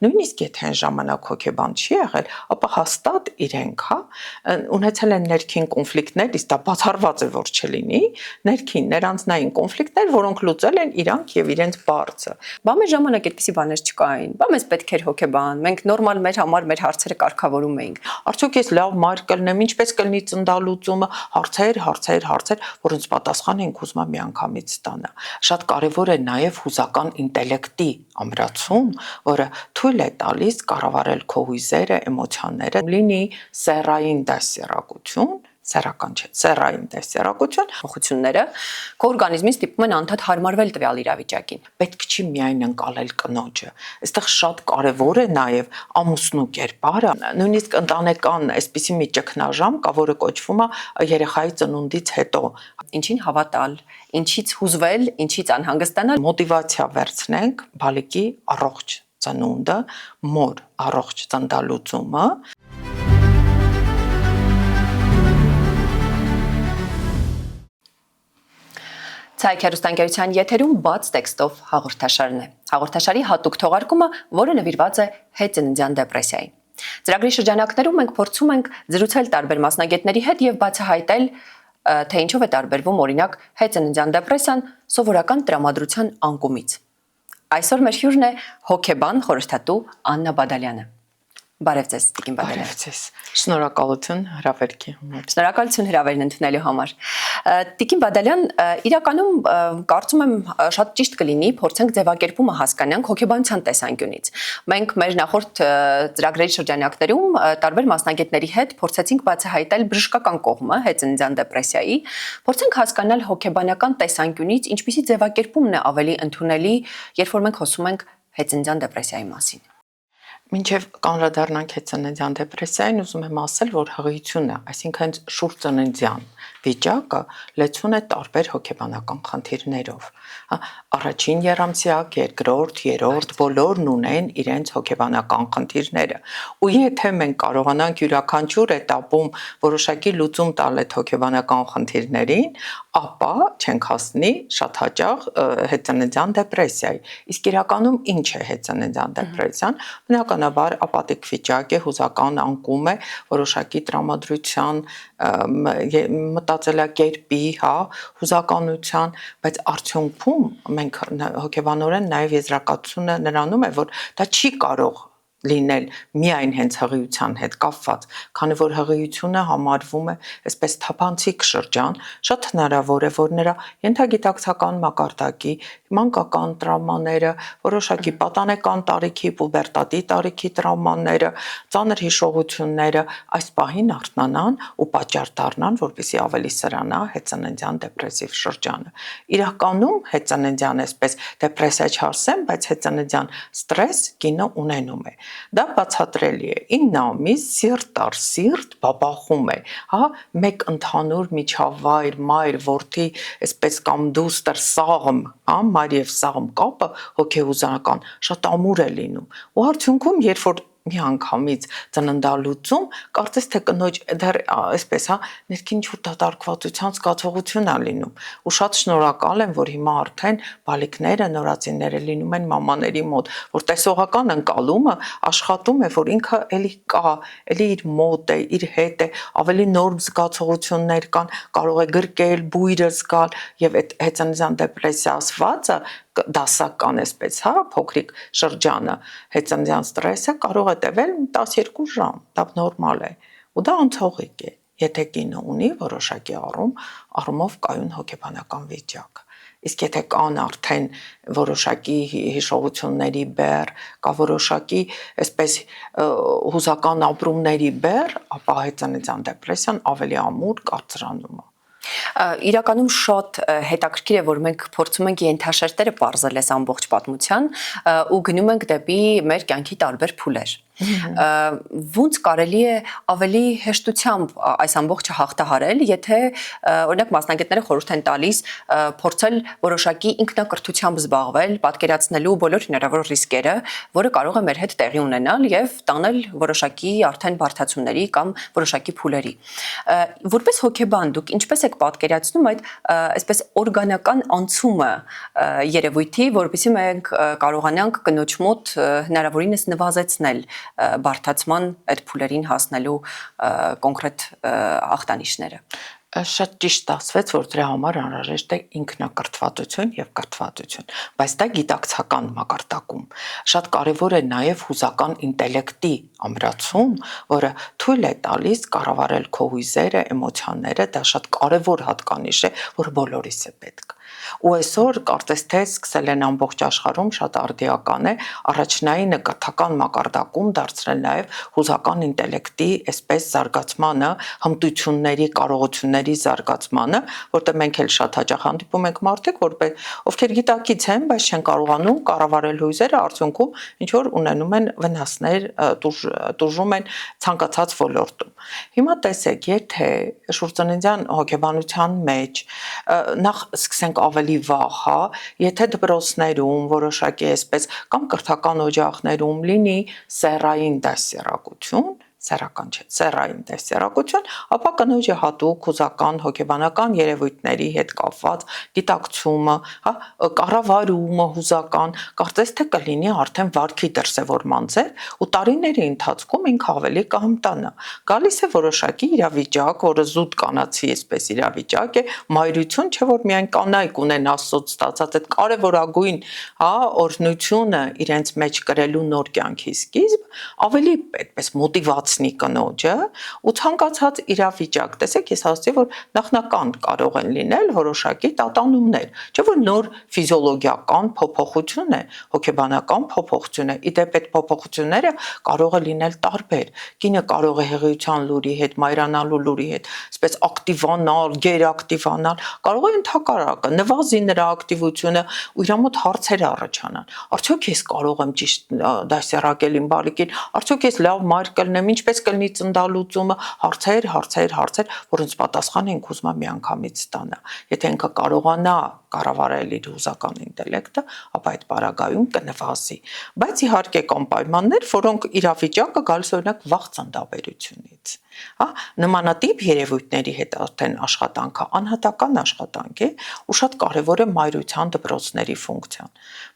նույնիսկ եթե այն ժամանակ հոգեբան չի եղել, ապա հաստատ իրենք, ունեցել են ներքին կոնֆլիկտներ, իսկ դա բացառված է որ չլինի, ներքին ներանձնային կոնֆլիկտներ, որոնք լուծել են իրանք եւ իրենց բարձը։ Բա մեր ժամանակ այդպիսի բաներ չկային։ Բա մեզ պետք էր հոգեբան, մենք նորմալ մեր համար մեր հարցերը կարգավորում էինք։ Արդյոք ես լավ մայր կլինեմ, ինչպես կլինի ծննդալուծումը, հարցեր, որոնց պատասխան ենք ուզում միանգամից ստանա։ Շատ կարևոր է նաև հուզական ինտելեկտի ամրացում, որը թույլ է տալիս կառավարել քո հույզերը, էմոցիաները, լինի սեռային դասերակցություն, սեռական չէ, սեռային դասերակցություն, փոխությունները քո օրգանիզմին ստիպում են անդադ հարմարվել տվյալ իրավիճակին։ Պետք չի միայն ընկալել կնոջը։ Այստեղ շատ կարևոր է նաև ամուսնու կերպարը, նույնիսկ ընտանեկան այսպիսի մի ճգնաժամ կա, որը կոչվում է երեխայի ծնունդից հետո։ Ինչին հավատալ, ինչից հուզվել, ինչից անհանգստանալ, մոտիվացիա վերցնենք բալիկի առողջ ծնունդը, մոր առողջ ծննդալուծումը։ Ցայք հեռուստաընկերության եթերում բաց տեքստով հաղորդաշարն է։ Հաղորդաշարի հատուկ թողարկումը, որը նվիրված է հետծննդյան դեպրեսիային։ Ծրագրի շրջանակներում մենք փորձում ենք զրուցել տարբեր մասնագետների հետ եւ բացահայտել, թե ինչով է տարբերվում օրինակ հետծննդյան դեպրեսիան սովորական տրամադրության անկումից։ Այսօր մեր հյուրն է հոգեբան խորհրդատու Աննա Բադալյանը։ Բարև ձեզ, Տիկին Բադալյան։ Բարև ձեզ։ Շնորհակալություն հրավերքի համար։ Շնորհակալություն հրավերն ընդունելու համար։ Տիկին Բադալյան, իրականում կարծում եմ շատ ճիշտ կլինի փորձենք ձևակերպումը հասկանանք հոգեբանության տեսանկյունից։ Մենք մեր նախորդ ծրագրերի շրջանակներում տարբեր մասնագետների հետ փորձեցինք բացահայտել բժշկական կողմը հետծննդյան դեպրեսիայի, փորձենք հասկանալ հոգեբանական տեսանկյունից ինչպիսի ձևակերպումն է ավելի ընդունելի, երբ որ մենք խոսում ենք հետծննդյան դեպրեսիայի մասին։ Մինչև կանրադառնանք հետծննդյան դեպրեսիային, ուզում եմ ասել, որ հղիությունը, այսինքն շուրջծննդյան վիճակը լեցուն է տարբեր հոգեբանական խնդիրներով։ Առաջին եռամսյակ, երկրորդ, երրորդ բոլորն ունեն իրենց հոգեբանական խնդիրները։ Ու եթե մենք կարողանանք յուրաքանչյուր էտապում որոշակի լուծում տալ այդ հոգեբանական խնդիրներին, ապա չենք հասնի շատ հաճախ հետծննդյան դեպրեսիայի։ Իսկ իրականում ինչ է հետծննդյան դեպրեսիան։ Բնականաբար ապատիկ վիճակ է, հուզական անկում է, որոշակի տրամադրության, մտածելակերպի, հուզականության, բայց արդյունքում մենք հոգեբանորեն նաև եզրակացությունը նրանում է, որ դա չի կարող լինել միայն հենց հղիության հետ կապված, քանի որ հղիությունը համարվում է այսպես թափանցիկ շրջան, շատ հնարավոր է, որ նրա ենթագիտակցական մակարդակի, մանկական տրավմաները, որոշակի պատանեկան տարիքի, պուբերտատի տարիքի տրավմաները, ծանր հիշողությունները այս պահին արթնանան ու պատճառ դառնան, որպեսզի ավելի սրանա հետծննդյան դեպրեսիվ շրջանը։ Իրականում հետծննդյան այսպես դեպրեսիա չասեմ, բայց հետծննդյան ստրես կինը ունենում է։ Դա բացատրելի է 9 ամիս սիրտ առ սիրտ բաբախում է, մեկ ընդհանուր միջավայր, մայր, որդի, այսպես կամ դուստր, սաղմ, մայր եւ սաղմ կապը հոգեհուզական շատ ամուր է լինում։ Ու արդյունքում, երբ որ միանգամից ծննդալուծում, կարծես թե կնոջ դեռ այսպես, ներքին ինչ-որ դատարկվածության զգացողություն է լինում։ Ու շատ շնորհակալ եմ, որ հիմա արդեն բալիկները, նորածինները լինում են մամաների մոտ, որ տեսողական ընկալումը աշխատում է, որ ինքը էլի կա, էլի իր մոտ է, իր հետ է, ավելի նորմ զգացողություններ կան, կարող է գրկել, բույրը զգալ եւ այդ հետծննդյան դեպրեսիա ասվածը դասական այսպես, փոքրիկ շրջանը, հետծննդյան ստրեսը կարող է տևել 12 ժամ, դա նորմալ է, ու դա անցողիկ է, եթե կինը ունի որոշակի առումով կայուն հոգեբանական վիճակ։ Իսկ եթե կան արդեն որոշակի հիշողությունների բեռ, կա որոշակի այսպես հուզական ապրումների բեռ, ապա հետծննդյան դեպրեսիան ավելի ամուր կարծրանում է։ Իրականում շատ հետաքրքիր է, որ մենք փորձում ենք ենթաշերտերը պարզել այս ամբողջ պատմության ու գնում ենք դեպի մեր կյանքի տարբեր փուլեր։ Ոնց կարելի է ավելի հեշտությամբ այս ամբողջը հաղթահարել, եթե օրինակ մասնագետները խորհուրդ են տալիս փորձել որոշակի ինքնակրթությամբ զբաղվել, պատկերացնելու բոլոր հնարավոր ռիսկերը, որը կարող է մեր հետ տեղի ունենալ եւ տանել որոշակի արդեն բարդացումների կամ որոշակի փուլերի։ Որպես հոգեբան դուք ինչպես եք պատկերացնում այդ այսպես օրգանական անցումը երևույթի, որովհետեւ մենք կարողանանք կնոջ մոտ հնարավորինս նվազեցնել բարդացման այդ փուլերին հասնելու կոնկրետ ախտանիշները։ Շատ ճիշտ ասվեց, որ դրա համար անհրաժեշտ է ինքնակրթվածություն եւ կրթվածություն, բայց դա գիտակցական մակարդակում։ Շատ կարեւոր է նաեւ հուզական ինտելեկտի ամրացում, որը թույլ է տալիս կառավարել քո հույզերը, էմոցիաները, դա շատ կարեւոր հատկանիշ է, որ բոլորիս է պետք։ Ու այսօր կարծես թե սկսել են ամբողջ աշխարհում շատ արդիական է առաջնայինը կրթական մակարդակում դարձնել նաև հուզական ինտելեկտի այսպես զարգացմանը, հմտությունների, կարողությունների զարգացմանը, որտեղ մենք էլ շատ հաճախ հանդիպում ենք մարդիկ, ովքեր գիտակից են, բայց չեն կարողանում կառավարել հույզերը, արդյունքում ինչ որ ունենում են վնասներ, տուժում են ցանկացած ոլորտում։ Հիմա տեսեք, եթե շուրծննդյան հոգեբանության մեջ նախ սկսենք ավելի վաղ, հա, եթե դպրոցներում որոշակի այսպես կամ կրթական օջախներում լինի սեռային դասերակցություն, սեռական չէ, սեռային դասերակցություն, ապա կնոջը հատուկ հուզական հոգեբանական երևույթների հետ կապված գիտակցումը, հա, կառավարումը հուզական, կարծես թե կլինի արդեն վարքի դրսևորման ձև, ու տարիների ընթացքում ինքը ավելի կհմտանա։ Գալիս է որոշակի իրավիճակ, որը զուտ կանացի այսպես իրավիճակ է, մայրություն, չէ որ միայն կանայք ունեն Աստծոց ստացած այդ կարևորագույն, հա, օրհնությունը իրենց մեջ կրելու նոր կյանքի սկիզբ, ավելի այդպես մոտիվացնի կնոջը ու ցանկացած իրավիճակ, տեսեք, ես ասացի, որ նախնական կարող են լինել որոշակի տատանումներ, չէ որ նոր ֆիզիոլոգիական փոփոխություն է, հոգեբանական փոփոխություն է, իդեպ այդ փոփոխությունները կարող է լինել տարբեր։ Կինը կարող է հղիության լուրի հետ, մայրանալու լուրի հետ, այսպես ակտիվանալ, գերակտիվանալ, կարող է ընդհակառակը նվազի նրա ակտիվությունը ու իր մոտ հարցեր առաջանան։ Արդյոք ես կարող եմ ճիշտ դասերակել իմ բարիկին, արդյոք ես լավ մայր կլինեմ, ինչպես կլինի ծննդալուծումը, հարցեր, որոնց պատասխան ենք ուզում միանգամից ստանա։ Եթե ինքը կարողանա կառավարել իր հուզական ինտելեկտը, ապա այդ պարագայում կնվազի։ Բայց իհարկե կան պայմաններ, որոնք իրավիճակը գալիս օրինակ վաղ ծննդաբերությունից, հա, նմանատիպ երևույթների հետ արդեն աշխատանքը անհատական աշխատանք է ու շատ կարևոր է մայրության դպրոցների ֆունկցիան։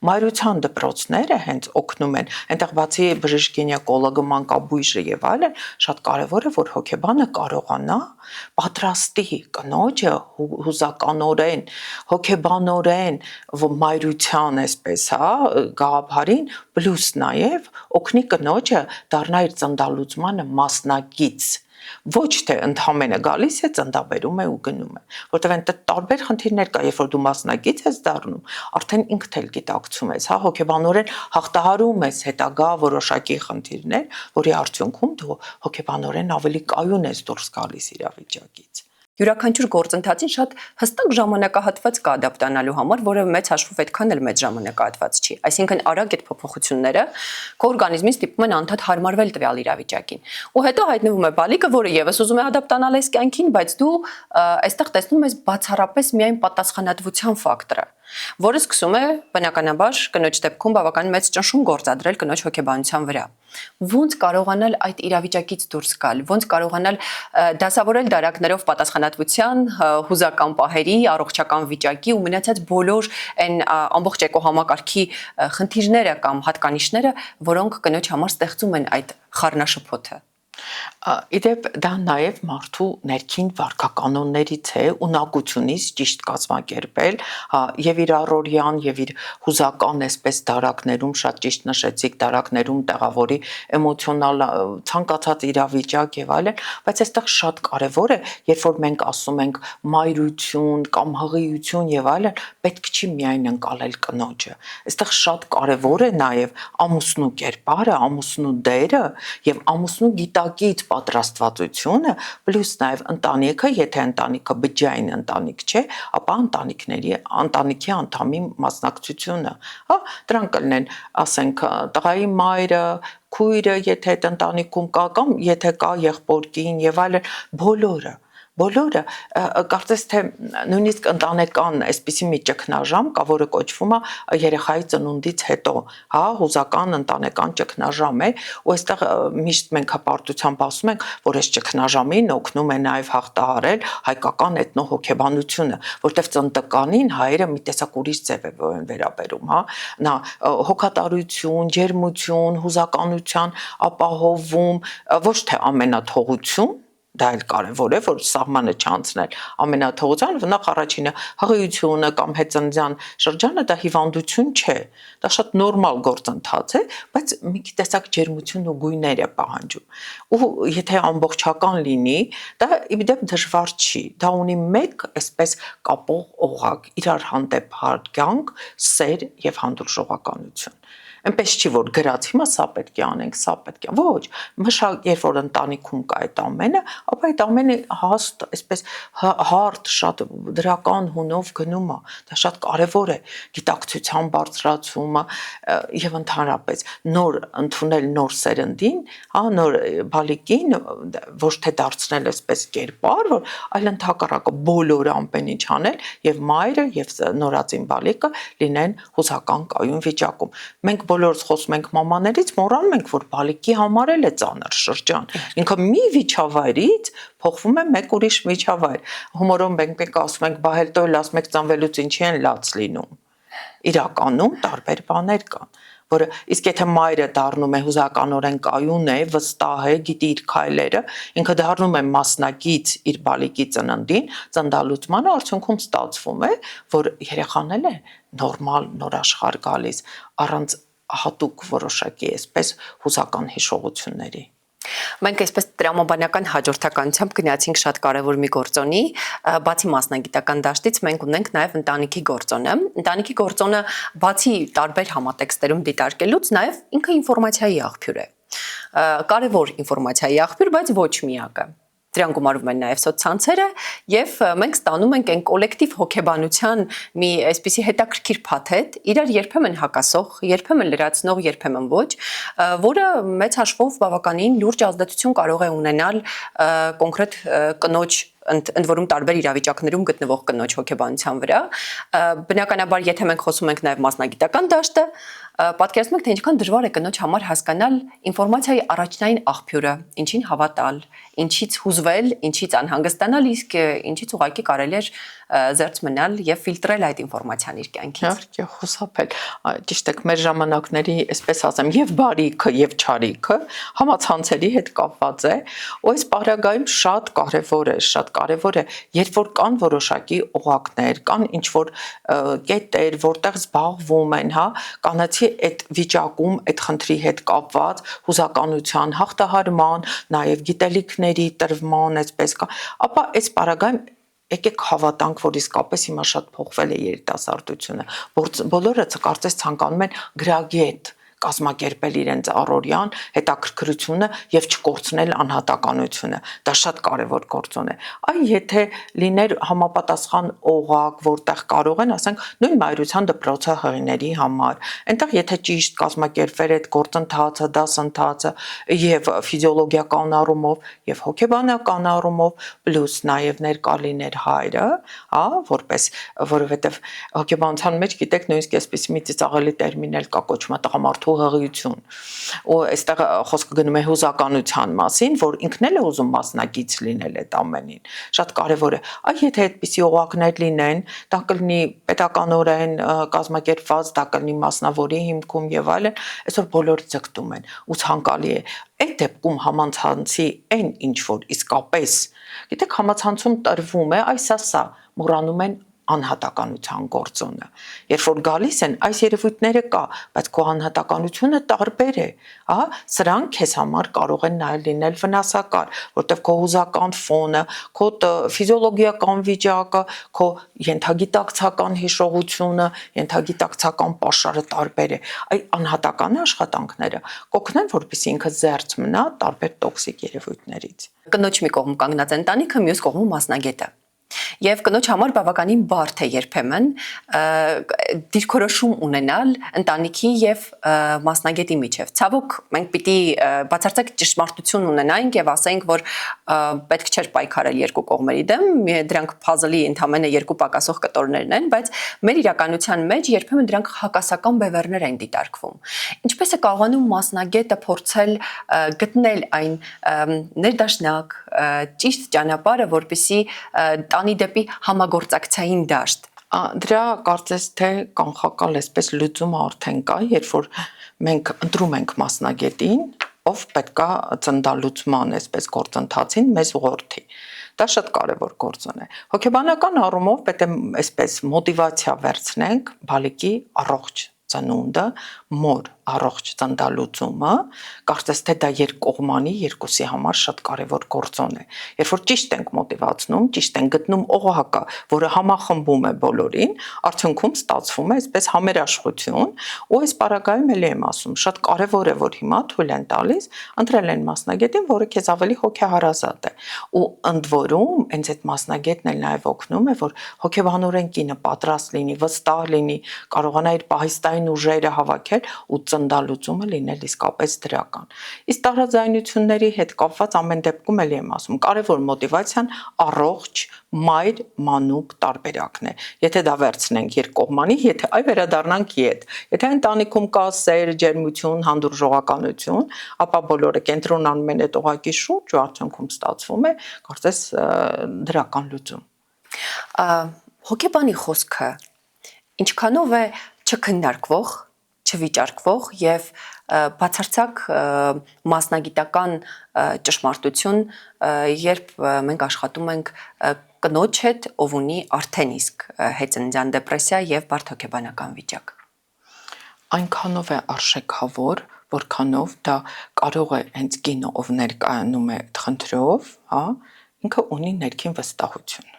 Մայրության դպրոցները հենց օգնում են, այնտեղ բացի բժիշկ գինեկոլոգը, մանկաբույժը եւ այլն, շատ կարևոր է, որ հոգեբանը կարողանա պատրաստի կնոջը հուզականորեն, հոգեբանորեն մայրության այսպես, հա, գաղափարին, պլյուս նաև օգնի կնոջը դառնա իր ծննդալուծմանը մասնակից, ոչ թե ընդհանրապես գալիս է ծննդաբերում է ու գնում է, որտեղ այնտեղ տարբեր խնդիրներ կա, երբ որ դու մասնակից ես դառնում, արդեն ինքդ էլ գիտակցում ես, հա, հոգեբանորեն հաղթահարում ես հետագա որոշակի խնդիրներ, որի արդյունքում դու հոգեբանորեն ավելի կայուն ես դուրս գալիս իրավիճակից։ Յուրաքանչյուր գործընթացին շատ հստակ ժամանակահատված կա ադապտանալու համար, որը մեծ հաշվով այդքան էլ մեծ ժամանակահատված չի։ Այսինքն արագ այդ փոփոխությունները քո օրգանիզմին ստիպում են անդադ հարմարվել տվյալ իրավիճակին։ Ու հետո հայտնվում է բալիկը, որը եւս ուզում է ադապտանալ այս կյանքին, բայց դու այստեղ տեսնում ես բացառապես միայն պատասխանատվության ֆակտորը, որը սկսում է բնականաբար կնոջ դեպքում բավական մեծ ճնշում գործադրել կնոջ հոգեբանության վրա։ Ոնց կարողանալ այդ իրավիճակից դուրս գալ, ոնց կարողանալ դասավորել դարակներով պատասխանատվության, հուզական պահերի, առողջական վիճակի ու մնացած բոլոր այն ամբողջ էկոհամակարգի խնդիրները կամ հատկանիշները, որոնք կնոջ համար ստեղծում են այդ խառնաշփոթը։ Իդեպ դա նաև մարդու ներքին վարքականոններից է, ունակությունից ճիշտ կազմակերպել, եւ իր առօրյան եւ իր հուզական այսպես դարակներում, շատ ճիշտ նշեցիք, դարակներում տեղավորի էմոցիոնալ ցանկացած իրավիճակ եւ այլն, բայց այստեղ շատ կարեւոր է, երբ որ մենք ասում ենք մայրություն կամ հղիություն եւ այլն, պետք չի միայն ընկալել կնոջը։ Այստեղ շատ կարեւոր է նաև ամուսնու կերպարը, ամուսնու դերը եւ ամուսնու գիտակից պատրաստվածությունը, պլյուս նաև ընտանիքը, եթե ընտանիքը բջջային ընտանիք չէ, ապա ընտանիքի անդամի մասնակցությունը, հա, դրանք կլինեն, ասենք, տղայի մայրը, քույրը, եթե այդ ընտանիքում կա կամ եթե կա եղբոր-կին եւ այլն, բոլորը կարծես թե նույնիսկ ընտանեկան այսպիսի մի ճգնաժամ կա, որը կոչվում է երեխայի ծնունդից հետո, հա, հուզական ընտանեկան ճգնաժամ է, ու այստեղ միշտ մենք հպարտությամբ ասում ենք, որ այս ճգնաժամին օգնում է նաև հաղթահարել հայկական էթնոհոգեբանությունը, որտեղ ծնտկանին հայերը մի տեսակ ուրիշ ձև է վերաբերում, հա, նա հոգատարություն, ջերմություն, հուզականության ապահովում, ոչ թե ամենաթողություն, դա էլ կարևոր է, որ սահմանը չանցնել ամենաթողության, նախ առաջինը հղիությունը կամ հետծննդյան շրջանը դա հիվանդություն չէ, դա շատ նորմալ գործընթաց է, բայց մի տեսակ ջերմություն ու գույներ է պահանջում։ Ու եթե ամբողջական լինի, դա իդեպ դժվար չի, դա ունի մեկ այսպես կապող օղակ, իրար հանդեպ հարգանք, սեր եւ հանդուրժողականություն։ Այնպես չի, որ գրած հիմա սա պետք է անենք, սա պետք է։ Ոչ, մշակ, երբ որ ընտանիքում կա այդ ամենը, ապա այդ ամենը հաստ, այսպես հարթ, շատ դրական հունով գնում է։ Դա շատ կարևոր է գիտակցության բարձրացումը եւ ընդհանրապես նոր ընդունել նոր սերնդին, հա, նոր բալիկին, ոչ թե դարձնել այսպես կերպար, որ այլ ընդհակառակը բոլորը ամեն ինչ անել եւ մայրը եւ նորածին բալիկը լինեն հուզական կայուն վիճակում։ Մենք բոլորս խոսում ենք մամաներից, մոռանում ենք, որ բալիկի համար էլ է ծանր շրջան։ Ինքը մի միջավայրից փոխվում է մեկ ուրիշ միջավայր։ Հումորով մենք ասում ենք, բա հետո էլ ասում եք ծնվելուց ինչի են լաց լինում։ Իրականում տարբեր բաներ կան, որը իսկ եթե մայրը դառնում է հուզականորեն կայուն է, վստահ է, գիտի իր քայլերը, ինքը դառնում է մասնակից իր բալիկի ծննդին, ծննդալուծմանը, արդյունքում ստացվում է, որ երեխան էլ է նորմալ նոր աշխարհ գալիս առանց հատուկ որոշակի այսպես հուզական հիշողությունների։ Մենք այսպես տրամաբանական հաջորդականությամբ գնացինք շատ կարևոր մի գործոնի, բացի մասնագիտական դաշտից մենք ունենք նաև ընտանիքի գործոնը։ Ընտանիքի գործոնը բացի տարբեր համատեքստերում դիտարկելուց նաև ինքը ինֆորմացիայի աղբյուր է։ Կարևոր ինֆորմացիայի աղբյուր, բայց ոչ միակը։ Դրան գումարվում են նաև սոցցանցերը եւ մենք ստանում ենք այն կոլեկտիվ հոգեբանության մի այսպիսի հետաքրքիր փաթեթ, իրար երբեմն հակասող, երբեմն լրացնող, երբեմն ոչ, որը մեծ հաշվով բավականին լուրջ ազդեցություն կարող է ունենալ կոնկրետ կնոջ ընդ որում տարբեր իրավիճակներում գտնվող կնոջ հոգեբանության վրա։ Բնականաբար, եթե մենք խոսում ենք նաև մասնագիտական դաշտը, պատկերացնում եք, թե ինչքան դժվար է կնոջ համար հասկանալ ինֆորմացիայի առաջնային աղբյուրը, ինչին հավատալ, ինչից հուզվել, ինչից անհանգստանալ, իսկ ինչից ուղղակի կարելի է զերծ մնալ եւ ֆիլտրել այդ ինֆորմացիան իր կյանքից։ Իհարկե, խուսափել։ Ճիշտ է, մեր ժամանակների, այսպես ասեմ, եւ բարիքը եւ չարիքը համացանցերի հետ կապված է, ու այս պարագայում շատ կարևոր է, երբ որ կան որոշակի օղակներ, կան ինչ որ կետեր, որտեղ զբաղվում են, հա, կանացի այդ վիճակում, այդ խնդրի հետ կապված հուզականության հաղթահարման, նաև գիտելիքների տրվման, այսպես կա, ապա այս պարագայում եկեք հավատանք, որ իսկապես հիմա շատ փոխվել է երիտասարդությունը, բոլորը կարծես ցանկանում են գրագետ կազմակերպել իրենց առօրյան հետաքրքրությունը եւ չկորցնել անհատականությունը։ Դա շատ կարեւոր գործոն է։ Այ եթե լիներ համապատասխան օղակ, որտեղ կարող են, ասենք, նույն մայրության դպրոցը հղիների համար, այնտեղ եթե ճիշտ կազմակերպվեր այդ գործընթացը, դասընթացը եւ ֆիզիոլոգիական առումով եւ հոգեբանական առումով, պլյուս նաեւ ներկա լիներ հայրը, հա, որովհետեւ հոգեբանության մեջ գիտեք նույնիսկ այսպես մի ծիծաղելի տերմին էլ կա, կոչվում է տղամարդու հղիություն, ու այստեղ խոսքը գնում է հուզականության մասին, որ ինքն էլ է ուզում մասնակից լինել այդ ամենին, շատ կարևոր է։ Այ եթե այդպիսի օղակներ լինեն, դա կլինի պետականորեն կազմակերպված, դա կլինի մասնավորի հիմքում եւ այլն, այսօր բոլորը ձգտում են ու ցանկալի է։ Այդ դեպքում համացանցի այն ինչ որ իսկապես, գիտեք, համացանցում տրվում է, սա մոռանում են անհատականության գործոնը։ Երբ որ գալիս են, այս երևույթները կա, բայց քո անհատականությունը տարբեր է, ահա, սրանք քեզ համար կարող են նաև լինել վնասակար, որտեղ քո հուզական ֆոնը, քո ֆիզիոլոգիական վիճակը, քո ենթագիտակցական հիշողությունը, ենթագիտակցական պաշարը տարբեր է։ Այդ անհատական աշխատանքները կօգնեն, որպեսզի ինքը զերծ մնա տարբեր տոքսիկ երևույթներից։ Կնոջ մի կողմ կանգնած ընտանիքը, մյուս կողմում մասնագետը։ Եվ կնոջ համար բավականին բարդ է երբեմն դիրքորոշում ունենալ ընտանիքի եւ մասնագետի միջև։ Ցավոք, մենք պիտի բացարձակ ճշմարտություն ունենայինք եւ ասենք, որ պետք չէր պայքարել երկու կողմերի դեմ, դրանք puzzle-ի ընդամենը երկու պակասող կտորներն են, բայց մեր իրականության մեջ երբեմն դրանք հակասական բևեռներ են դիտարկվում։ Ինչպես է կարողանում մասնագետը փորձել գտնել այն ներդաշնակ ճիշտ ճանապարհը, որպեսզի տանի դեպի համագործակցային դաշտ։ Դրա կարծես թե կանխակալ այսպես լուծումը արդեն կա, երբ որ մենք ընտրում ենք մասնագետին, ով պետքա ծնդալուծման այսպես գործընթացին մեզ ուղղորդի։ Դա շատ կարևոր գործոն է։ Հոգեբանական առումով պետք է այսպես մոտիվացիա վերցնենք բալիկի առողջ ծնունդը, մոր առողջ ծննդալուծումը, կարծես թե դա երկկողմանի երկուսի համար շատ կարևոր գործոն է։ Երբ որ ճիշտ ենք մոտիվացնում, ճիշտ ենք գտնում օղակը, որը համախմբում է բոլորին, արդյունքում ստացվում է այսպես համերաշխություն, ու այս պարագայում էլի եմ ասում, շատ կարևոր է, որ հիմա թույլ են տալիս, ընտրել են մասնագետին, որը քեզ ավելի հոգեհարազատ է։ Ու ընդ որում, հենց այդ մասնագետն էլ նաև օգնում է, որ հոգեբանորեն կինը պատրաստ լինի, վստահ լինի, կարողանա իր պահիստային ուժերը հավաքել ու ծնդալուծումը լինել իսկապես դրական։ Իսկ տարաձայնությունների հետ կապված ամեն դեպքում էլի եմ ասում, կարևոր մոտիվացիան առողջ մայր մանուկ տարբերակն է։ Եթե դա վերցնենք երկկողմանի, եթե այ վերադառնանք իդ, եթե ընտանիքում կա սեր, ջերմություն, հանդուրժողականություն, ապա բոլորը կենտրոնանում են այդ օղակի շուրջ ու արդյունքում ստացվում է, կարծես դրական լուծում։ Հոգեբանի խոսքը ինչքանով է չքննարկվող, չվիճարկվող եւ բացարձակ մասնագիտական ճշմարտություն, երբ մենք աշխատում ենք կնոջ հետ, ով ունի արդեն իսկ հետծննդյան դեպրեսիա եւ բարդ հոգեբանական վիճակ։ Այնքանով է արժեքավոր, որքանով դա կարող է հենց կինը, ով ներկայանում է խնդրով, հա, ինքը ունի ներքին վստահություն։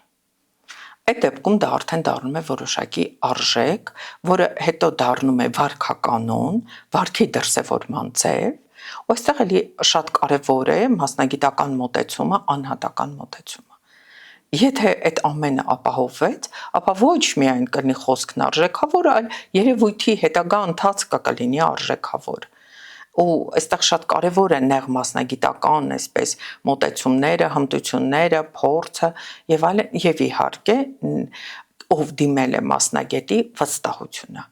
Այդ դեպքում դա արդեն դառնում է որոշակի արժեք, որը հետո դառնում է վարքականոն, վարքի դրսևորման ձև, ու այստեղ էլի շատ կարևոր է մասնագիտական մոտեցումը, անհատական մոտեցումը։ Եթե այդ ամենը ապահովվեց, ապա ոչ միայն կլինի խոսքն արժեքավոր, այլ երևույթի հետագա ընթացքը կլինի արժեքավոր։ Ու այստեղ շատ կարևոր է նեղ մասնագիտական այսպես մոտեցումները, հմտությունները, փորձը եւ այլն, եւ իհարկե ով դիմել է մասնագետի վստահությունը։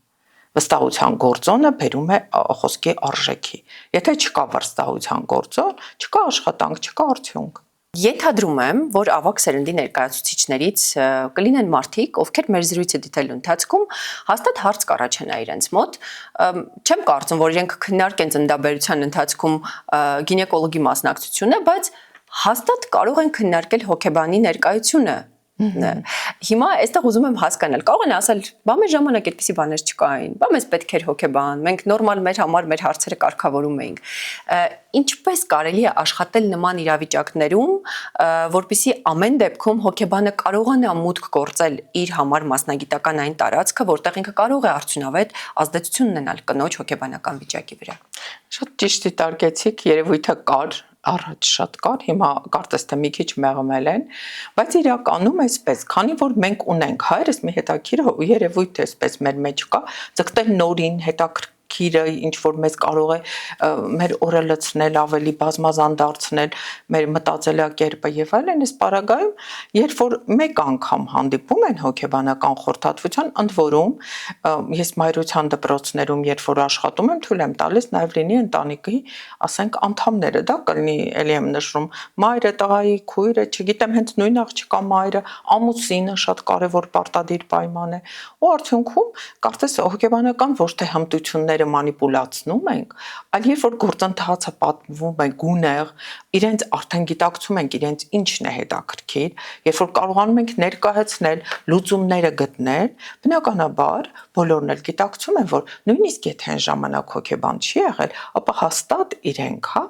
Վստահության գործոնը բերում է խոսքի արժեքի։ Եթե չկա վստահության գործոն, չկա աշխատանք, չկա արդյունք։ Ենթադրում եմ, որ ավագ սերնդի ներկայացուցիչներից կլինեն մարդիկ, ովքեր մեր զրույցը դիտելու ընթացքում հաստատ հարց կառաջանա իրենց մոտ, չեմ կարծում, որ իրենք քննարկեն ծննդաբերության ընթացքում գինեկոլոգի մասնակցությունը, բայց հաստատ կարող են քննարկել հոգեբանի ներկայությունը։ Հիմա այստեղ ուզում եմ հասկանալ, կարող են ասել, բա մեր ժամանակ այդպիսի բաներ չկային, բա մեզ պետք էր հոգեբան, մենք նորմալ մեր համար մեր հարցերը կարգավորում էինք։ Ինչպես կարելի է աշխատել նման իրավիճակներում, որպեսզի ամեն դեպքում հոգեբանը կարողանա մուտք գործել իր համար մասնագիտական այն տարածքը, որտեղ ինքը կարող է արդյունավետ ազդեցություն ունենալ կնոջ հոգեբանական վիճակի վրա։ Շատ ճիշտ դիտարկեցիք, երևույթը կար, առաջ շատ կար, հիմա կարծես թե մի քիչ մեղմել են, բայց իրականում այսպես, քանի որ մենք ունենք հայրս մի հետաքրքիր երևույթ այսպես մեր մեջ կա, ձգտել նորին, հետաքրքիր ինչ որ մեզ կարող է մեր օրը լցնել, ավելի բազմազան դարձնել մեր մտածելակերպը եւ այլն, այս պարագայում, երբ որ մեկ անգամ հանդիպում են հոգեբանական խորհրդատվության, ընդ որում ես մայրության դպրոցներում, երբ որ աշխատում եմ, թույլ եմ տալիս նաեւ լինի ընտանիքի, ասենք, անդամները, դա կլինի, ելի եմ նշում, մայրը, տղայի, քույրը, չգիտեմ, հենց նույն աղջկա մայրը, ամուսինը շատ կարեւոր պարտադիր պայման է, ու արդյունքում կարծես հոգեբանական ոչ թե հմտություններ մանիպուլացնում ենք, այլ երբ որ գործընթացը պատմվում է գունեղ, իրենց արդեն գիտակցում ենք իրենց ինչն է հետաքրքիր, երբ որ կարողանում ենք ներկայացնել, լուծումները գտնել, բնականաբար բոլորն էլ գիտակցում են, որ նույնիսկ եթե այն ժամանակ հոգեբան չի եղել, ապա հաստատ իրենք, հա,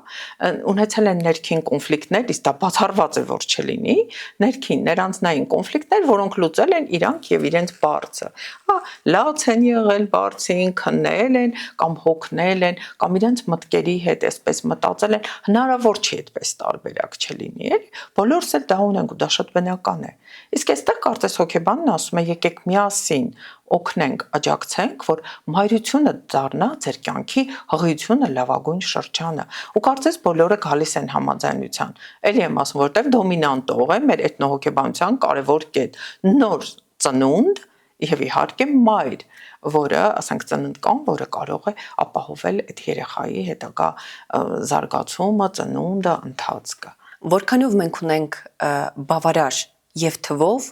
ունեցել են ներքին կոնֆլիկտներ, իսկ դա բացառված է որ չլինի, ներքին ներանձնային կոնֆլիկտներ, որոնք լուծել են իրանք եւ իրենց բարձը, հա, լաց են եղել, բարձին, քննել են, կամ հոգնել են, կամ իրենց մտքերի հետ այսպես մտածել են, հնարավոր չի այդպես տարբերակ չլինի, էլի։ Բոլորս էլ դա ունենք ու դա շատ բնական է։ Իսկ այստեղ կարծես հոգեբանն ասում է եկեք միասին օգնենք, աջակցենք, որ մայրությունը դառնա ձեր կյանքի հղիությունը լավագույն շրջանը։ Ու կարծես բոլորը գալիս են համաձայնության։ Էլի եմ ասում, որտեվ դոմինանտող է մեր էթնոհոգեբանության կարևոր կետ։ Նոր ծնունդ եւ իհարկե մայր, որը, ասենք, ծննդկան, որը կարող է ապահովել այդ երեխայի հետագա զարգացումը, ծնունդը, ընթացքը։ Որքանով մենք ունենք բավարար եւ թվով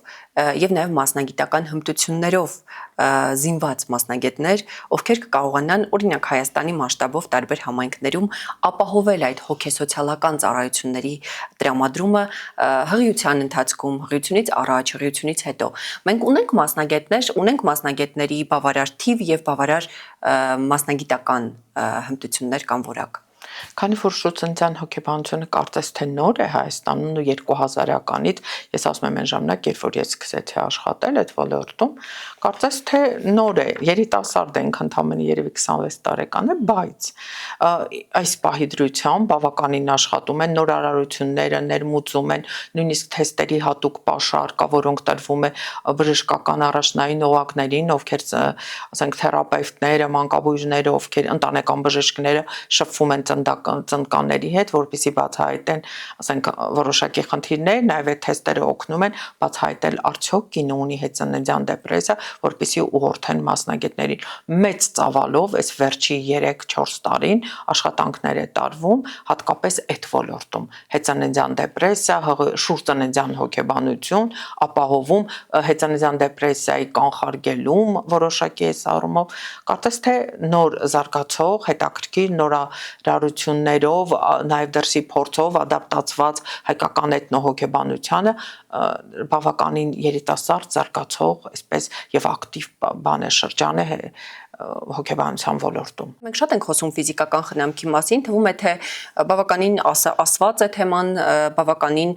եւ նաեւ մասնագիտական հմտություններով զինված մասնագետներ, ովքեր կկարողանան օրինակ Հայաստանի մասշտաբով տարբեր համայնքներում ապահովել այդ հոգեսոցիալական ծառայությունների տրամադրումը հղիության ընթացքում, հղիությունից առաջ, հղիությունից հետո։ Մենք ունենք մասնագետներ, ունենք մասնագետների բավարար թիվ եւ բավարար մասնագիտական հմտություններ կամ որակ։ Քանի որ շուտցնցյան հոգեբանությունը կարծես թե նոր է Հայաստանում ու 2000-ականից, ես ասում եմ այն ժամանակ, երբ որ ես սկսեցի աշխատել այդ ոլորտում, կարծես թե նոր է, երիտասարդ ենք, ընդամենը երևի 26 տարեկան է, բայց այս պահի դրությամբ բավականին աշխատում են, նորարարությունները ներմուծում են, նույնիսկ թեստերի հատուկ պաշար կա, որոնք տրվում է բժշկական առաջնային օղակներին, ովքեր, ասենք, թերապևտները, մանկաբույժները, ովքեր ընտանեկան բժիշկները շփվում են ծնկանների հետ, որպեսզի բացահայտեն, ասենք, որոշակի խնդիրներ, նաև այդ թեստերը օգնում են բացահայտել արդյոք կինը ունի հետծննդյան դեպրեսիա, որպեսզի ուղղորդեն մասնագետներին։ Մեծ ծավալով այս վերջի 3-4 տարին աշխատանքներ է տարվում, հատկապես այդ ոլորտում։ Հետծննդյան դեպրեսիա, շուրծննդյան հոգեբանություն, ապահովում հետծննդյան դեպրեսիայի կանխարգելում որոշակի այս առումով, կարծես թե նոր զարգացող, հետաքրքիր նորարարություններով, նաև դրսի փորձով ադապտացված հայկական էթնոհոգեբանությանը բավականին երիտասարդ զարգացող, այսպես եւ ակտիվ բան է, շրջան է հոգեբանության ոլորտում։ Մենք շատ ենք խոսում ֆիզիկական խնամքի մասին, թվում է թե բավականին ասված է թեման, բավականին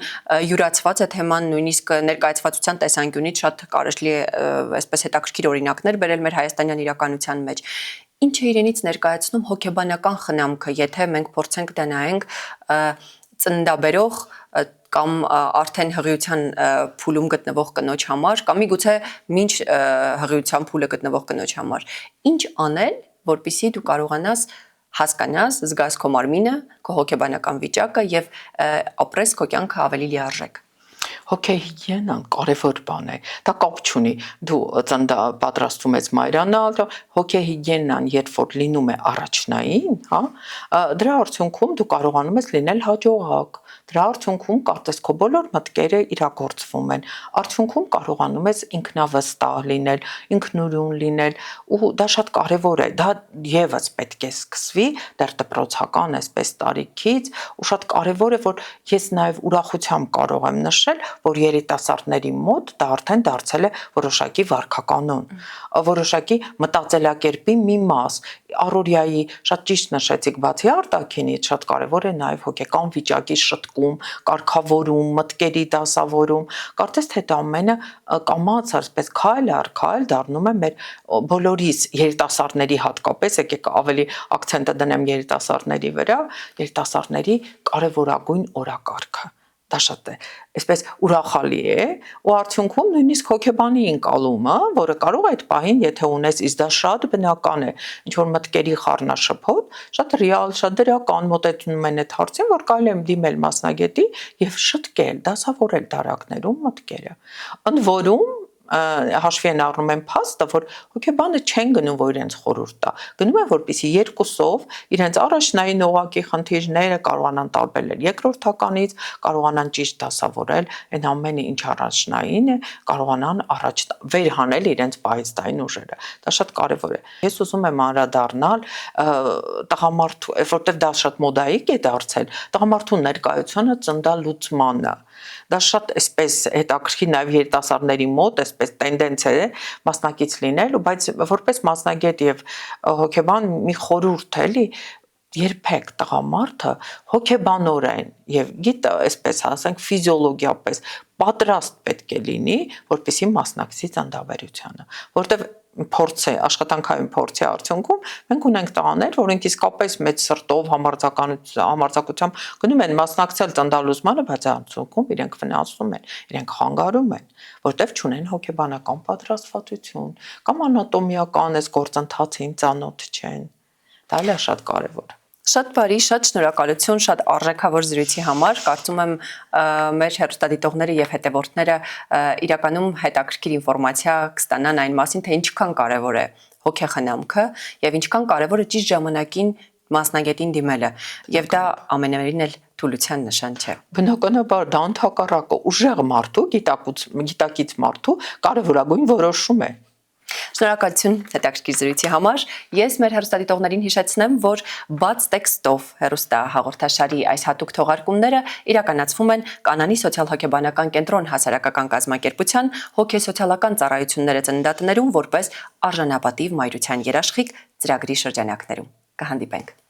յուրացված է թեման, նույնիսկ ներկայացվածության տեսանկյունից շատ կարելի է այսպես հետաքրքիր օրինակներ բերել մեր հայաստանյան իրականության մեջ։ Ինչ է իրենից ներկայացնում հոգեբանական խնամքը, եթե մենք փորձենք դա նայենք ծննդաբերող կամ արդեն հղիության փուլում գտնվող կնոջ համար, կամ միգուցե մինչ հղիության փուլը գտնվող կնոջ համար, ինչ անել, որպեսզի դու կարողանաս հասկանաս, զգաս քո մարմինը, քո հոգեբանական վիճակը եւ ապրես քո կյանքը ավելի լիարժեք։ Հոգեհիգիենան կարևոր բան է, դա կապ չունի, դու պատրաստվում ես մայրանալ, հոգեհիգիենան երբ որ լինում է առաջնային, հա, դրա արդյունքում դու կարողանում ես լինել հաջողակ, դրա արդյունքում կարծես քո բոլոր մտքերը իրագործվում են, արդյունքում կարողանում ես ինքնավստահ լինել, ինքնուրույն լինել, ու դա շատ կարևոր է, դա եւս պետք է սկսվի դեռ դպրոցական այսպես տարիքից, ու շատ կարևոր է, որ ես նաեւ ուրախությամբ կարող եմ նշել, որ երիտասարդների մոտ դա արդեն դարձել է որոշակի վարքականon, որոշակի մտածելակերպի մի մաս, առօրյայի շատ ճիշտ նշեցիք, բացի արտաքինից շատ կարևոր է նաև հոգեկան վիճակի շտկում, կարգավորում, մտքերի դասավորում, կարծես թե դա ամենը կամաց այսպես քայլ առ քայլ դառնում է մեր բոլորիս երիտասարդների հատկապես, եկեք ավելի ակցենտը դնեմ երիտասարդների վրա, երիտասարդների կարևորագույն օրակարգը։ Դա շատ է, այսպես ուրախալի է, ու արդյունքում նույնիսկ հոգեբանի ընկալումը, որը կարող է այդ պահին, եթե ունես, իսկ դա շատ բնական է, ինչ որ մտքերի խառնաշփոթ, շատ ռեալ, շատ դրական մոտեցնում են այդ հարցին, որ կարելի է դիմել մասնագետի եւ շտկել, դասավորել դարակներում մտքերը։ Ընդ որում հաշվի են առնում են փաստը, որ հոգեբանը չեն գնում, որ իրենց խորհուրդ տա, գնում են, որպեսզի երկուսով իրենց առաջնային օղակի խնդիրները կարողանան տարբերել երկրորդականից, կարողանան ճիշտ դասավորել այն ամենը, ինչ առաջնային է, կարողանան առաջ վերհանել իրենց պահեստային ուժերը։ Դա շատ կարևոր է։ Ես ուզում եմ անդրադառնալ տղամարդու, որտեղ դա շատ մոդայիկ է դարձել, տղամարդու ներկայությունը ծննդալուծմանը։ Դա շատ այսպես հետաքրքիր նաև երիտասարդների մոտ այսպես տենդենցիա է մասնակից լինել, բայց որպես մասնագետ եւ հոգեբան մի խորհուրդ էլի երբեք տղամարդը հոգեբանորեն եւ գիտը այսպես ասենք ֆիզիոլոգիապես պատրաստ պետք է լինի, որպեսզի մասնակցի ծննդաբերությանը, որտեվ փորձի, աշխատանքային փորձի արդյունքում մենք ունենք տղաներ, որոնք իսկապես մեծ սրտով համարձակությամբ գնում են մասնակցել տնտալուզմանը, բայց արդյունքում իրենք վնասում են, իրենք խանգարում են, որտեղ չունեն հոգեբանական պատրաստվածություն, կամ անատոմիական այս գործընթացին ծանոթ չեն։ Դա էլ է շատ կարևոր։ Շատ բարի, շատ շնորհակալություն, շատ արժեքավոր զրույցի համար։ Կարծում եմ մեր հեռուստադիտողները եւ հետևորդները իրականում հետաքրքիր ինֆորմացիա կստանան այն մասին, թե ինչքան կարևոր է հոգեխնամքը եւ ինչքան կարևոր է ճիշտ ժամանակին մասնագետին դիմելը, եւ դա ամենևին էլ թուլության նշան չէ։ Բնականաբար դա ընդհակառակը ուժեղ մարդու, գիտակից մարդու կարևորագույն որոշում է։ Շնորհակալություն հետաքրքիր զրույցի համար։ Ես մեր հեռուստադիտողներին հիշեցնեմ, որ բաց տեքստով հեռուստա հաղորդաշարի այս հատուկ թողարկումները իրականացվում են Կանանի սոցիալ-հոգեբանական կենտրոն հասարակական կազմակերպության հոգեսոցիալական ծառայությունները ծննդատներում որպես արժանապատիվ մայրության երաշխիք ծրագրի շրջանակներում։ Կհանդիպենք։